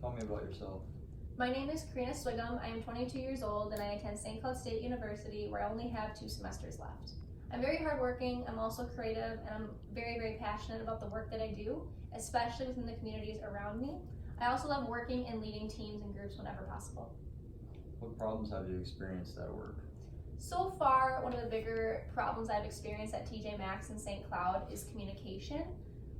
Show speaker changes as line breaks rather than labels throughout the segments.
Tell me about yourself.
My name is Corrina Swiggum. I am 22 years old and I attend St. Cloud State University, where I only have 2 semesters left. I'm very hardworking, I'm also creative, and I'm very, very passionate about the work that I do, especially within the communities around me. I also love working and leading teams and groups whenever possible.
What problems have you experienced at work?
So far, one of the bigger problems I've experienced at TJ Maxx and St. Cloud is communication.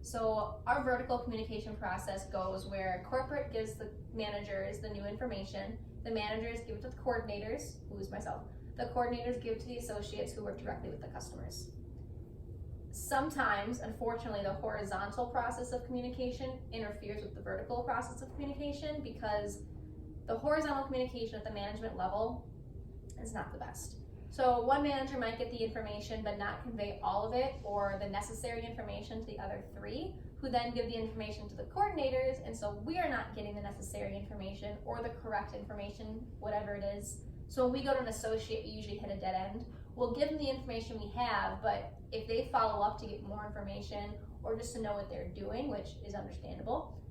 So our vertical communication process goes where corporate gives the managers the new information, the managers give it to the coordinators, who is myself, the coordinators give it to the associates who work directly with the customers. Sometimes, unfortunately, the horizontal process of communication interferes with the vertical process of communication because the horizontal communication at the management level is not the best. So one manager might get the information but not convey all of it or the necessary information to the other 3, who then give the information to the coordinators, and so we are not getting the necessary information or the correct information, whatever it is. So when we go to an associate, we usually hit a dead end. We'll give them the information we have, but if they follow up to get more information or just to know what they're doing, which is understandable,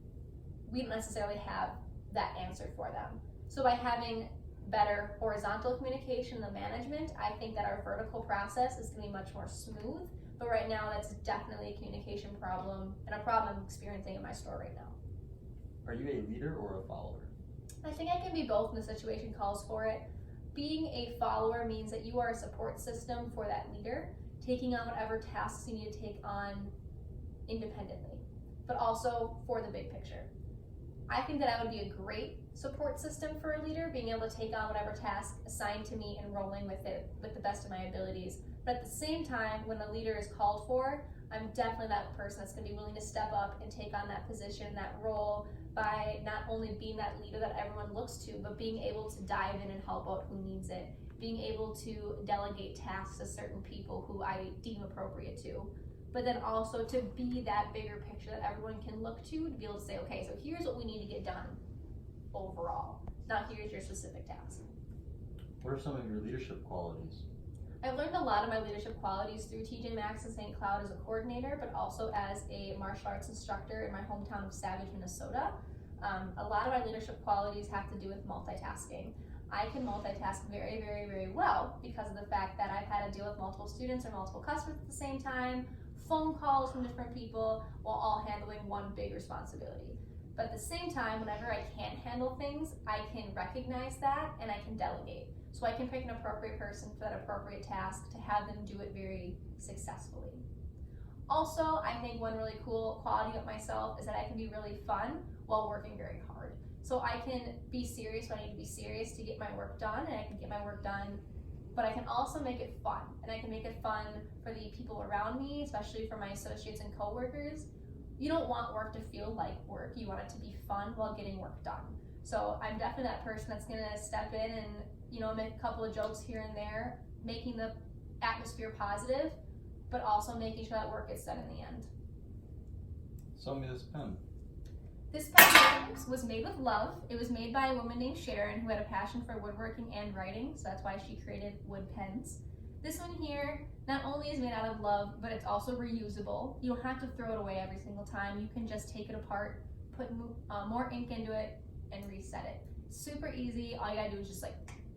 we don't necessarily have that answer for them. So by having better horizontal communication in the management, I think that our vertical process is going to be much more smooth. But right now, that's definitely a communication problem and a problem I'm experiencing in my store right now.
Are you a leader or a follower?
I think I can be both when the situation calls for it. Being a follower means that you are a support system for that leader, taking on whatever tasks you need to take on independently, but also for the big picture. I think that I would be a great support system for a leader, being able to take on whatever task assigned to me and rolling with it with the best of my abilities. But at the same time, when the leader is called for, I'm definitely that person that's going to be willing to step up and take on that position, that role, by not only being that leader that everyone looks to, but being able to dive in and help out who needs it, being able to delegate tasks to certain people who I deem appropriate to. But then also to be that bigger picture that everyone can look to be able to say, okay, so here's what we need to get done overall. Now here's your specific task.
What are some of your leadership qualities?
I've learned a lot of my leadership qualities through TJ Maxx and St. Cloud as a coordinator, but also as a martial arts instructor in my hometown of Savage, Minnesota. A lot of my leadership qualities have to do with multitasking. I can multitask very, very, very well because of the fact that I've had to deal with multiple students or multiple customers at the same time, phone calls from different people, while all handling one big responsibility. But at the same time, whenever I can't handle things, I can recognize that and I can delegate. So I can pick an appropriate person for that appropriate task to have them do it very successfully. Also, I think one really cool quality of myself is that I can be really fun while working very hard. So I can be serious when I need to be serious to get my work done, and I can get my work done, but I can also make it fun. And I can make it fun for the people around me, especially for my associates and coworkers. You don't want work to feel like work. You want it to be fun while getting work done. So I'm definitely that person that's gonna step in and make a couple of jokes here and there, making the atmosphere positive, but also making sure that work gets done in the end.
Sell me this pen.
This pen was made with love. It was made by a woman named Sharon who had a passion for woodworking and writing, so that's why she created wood pens. This one here not only is made out of love, but it's also reusable. You don't have to throw it away every single time. You can just take it apart, put more ink into it, and reset it. Super easy. All you gotta do is just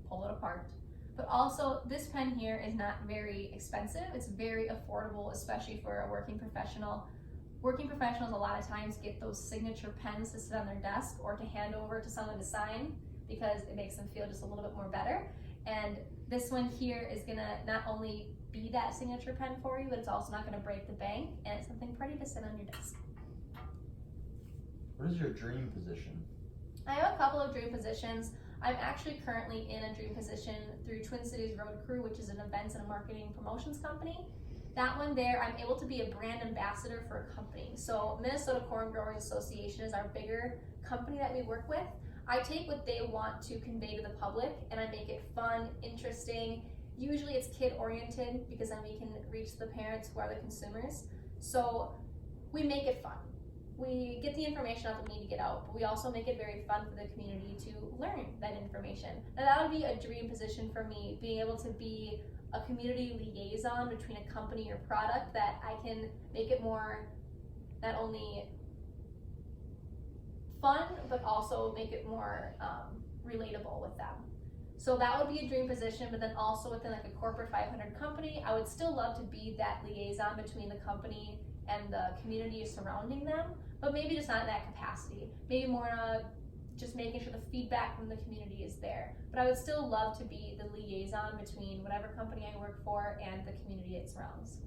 pull it apart. But also, this pen here is not very expensive. It's very affordable, especially for a working professional. Working professionals a lot of times get those signature pens to sit on their desk or to hand over to someone to sign because it makes them feel just a little bit more better. And this one here is gonna not only be that signature pen for you, but it's also not gonna break the bank, and it's something pretty to sit on your desk.
What is your dream position?
I have a couple of dream positions. I'm actually currently in a dream position through Twin Cities Road Crew, which is an events and marketing promotions company. That one there, I'm able to be a brand ambassador for a company. So Minnesota Corn Growers Association is our bigger company that we work with. I take what they want to convey to the public and I make it fun, interesting. Usually it's kid oriented because then we can reach the parents who are the consumers. So we make it fun. We get the information out that we need to get out, but we also make it very fun for the community to learn that information. Now that would be a dream position for me, being able to be a community liaison between a company or product that I can make it more not only fun, but also make it more relatable with them. So that would be a dream position, but then also within like a corporate 500 company, I would still love to be that liaison between the company and the community surrounding them, but maybe just not in that capacity. Maybe more just making sure the feedback from the community is there. But I would still love to be the liaison between whatever company I work for and the community it surrounds.